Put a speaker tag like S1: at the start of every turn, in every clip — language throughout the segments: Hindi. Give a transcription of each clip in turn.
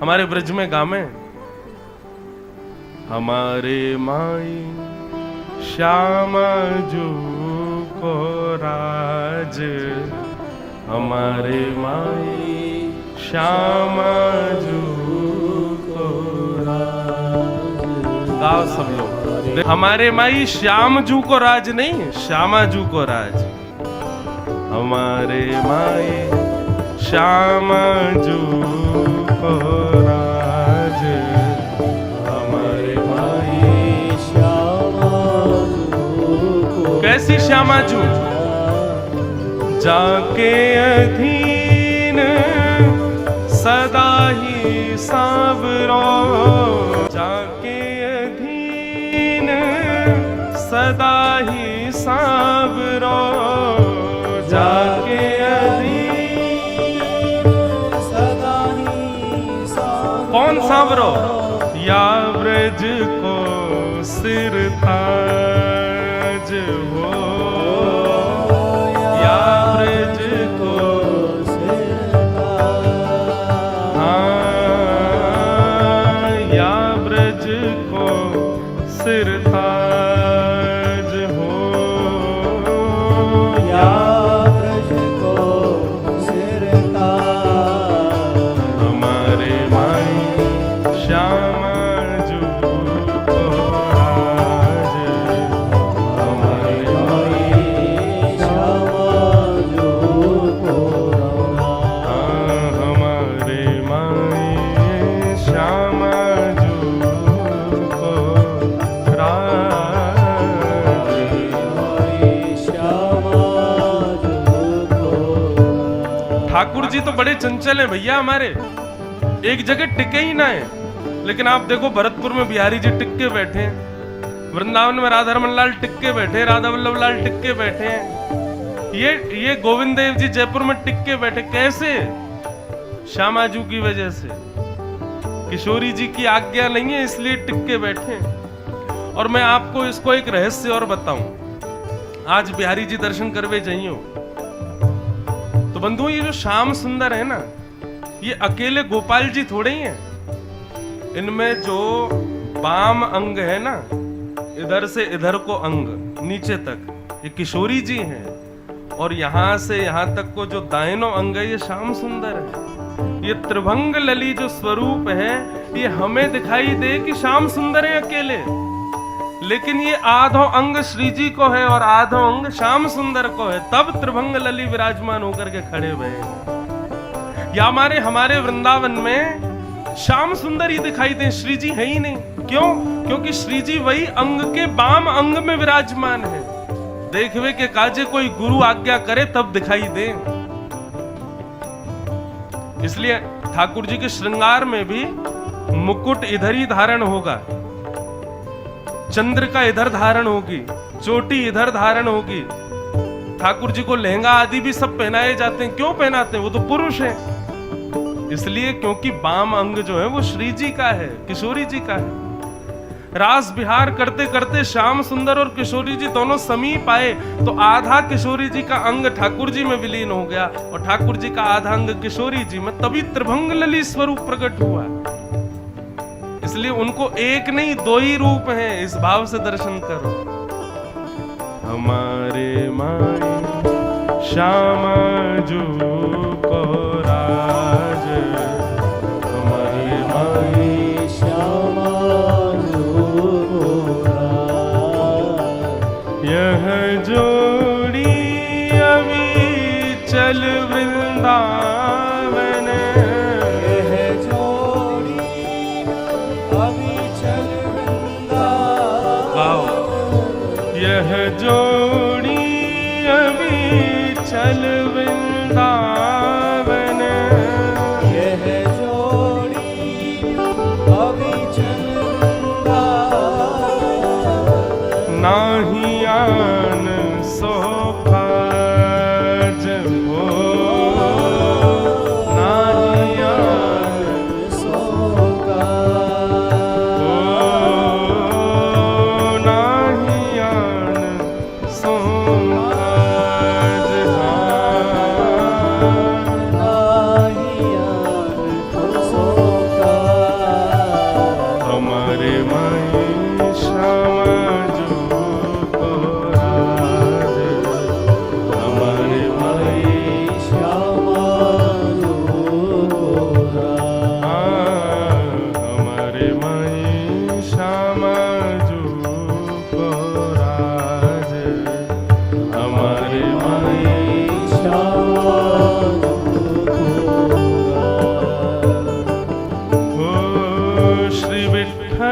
S1: हमारे ब्रज में गामे, हमारे माई श्यामा जू को राज, हमारे माई श्यामा जू को राज। गाओ सब लोग। हमारे माई श्याम जू को राज नहीं, श्यामा जू को राज। हमारे माई श्यामा जू को राज, हमारे माई श्यामा जू को। कैसी श्यामा जू? जाके अधीन सदा ही सांवरो, जाके अधीन सदा ही सांवरो, जाके अधीन सदा ही सांवरो। कौन सांवरो? या ब्रज को सिर ताज हो, या ब्रज को सिर ताज, हाँ या ब्रज को सिर ताज हो, या ब्रज को सिर ताज। हमारे माई श्यामा जू को राज, हमारे माई श्यामा जू को राज, हमारे माई श्यामा जू को राज, श्यामा जू को। ठाकुर जी तो बड़े चंचल हैं भैया हमारे, एक जगह टिके ही ना है। लेकिन आप देखो भरतपुर में बिहारी जी टिक के बैठे हैं, वृंदावन में राधा रमन लाल टिक के बैठे, राधा वल्लभ लाल टिक के बैठे हैं, ये गोविंद देव जी जयपुर में टिक के बैठे। कैसे? श्यामा जू की वजह से। किशोरी जी की आज्ञा नहीं है इसलिए टिक के बैठे। और मैं आपको इसको एक रहस्य और बताऊं। आज बिहारी जी दर्शन करवे जाइयो तो बंधुओं, ये जो श्याम सुंदर है ना, ये अकेले गोपाल जी थोड़े ही हैं। इनमें जो वाम अंग है ना, इधर से इधर को अंग नीचे तक, ये किशोरी जी हैं। और यहां से यहां तक को जो दाहिनो अंग है, ये श्याम सुंदर है। ये त्रिभंग लली जो स्वरूप है, ये हमें दिखाई दे कि श्याम सुंदर है अकेले, लेकिन ये आधो अंग श्री जी को है और आधो अंग श्याम सुंदर को है। तब त्रिभंग लली विराजमान होकर के खड़े हुए। या हमारे वृंदावन में श्याम सुंदर ही दिखाई दे, श्री जी है ही नहीं। क्यों? क्योंकि श्री जी वही अंग के वाम अंग में विराजमान है। देखवे के काजे कोई गुरु आज्ञा करे तब दिखाई दे। इसलिए ठाकुर जी के श्रृंगार में भी मुकुट इधर ही धारण होगा, चंद्रिका इधर धारण होगी, चोटी इधर धारण होगी। ठाकुर जी को लहंगा आदि भी सब पहनाए जाते हैं। क्यों पहनाते हैं? वो तो पुरुष है, इसलिए क्योंकि वाम अंग जो है वो श्री जी का है, किशोरी जी का है। रास विहार करते करते श्याम सुंदर और किशोरी जी दोनों समीप आए तो आधा किशोरी जी का अंग ठाकुर जी में विलीन हो गया और ठाकुर जी का आधा अंग किशोरी जी में। तभी त्रिभंग लली स्वरूप प्रकट हुआ। इसलिए उनको एक नहीं दो ही रूप हैं, इस भाव से दर्शन करो। हमारे माई श्यामा जू को राज, हमारे माई श्यामा जू को राज। यह जोड़ी अभी चल वृंदावन, यह जोड़ी अभी चल वृंदावन, यह जोड़ी अभी चल वृंदावन।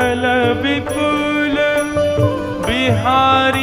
S1: बल विपुल बिहारी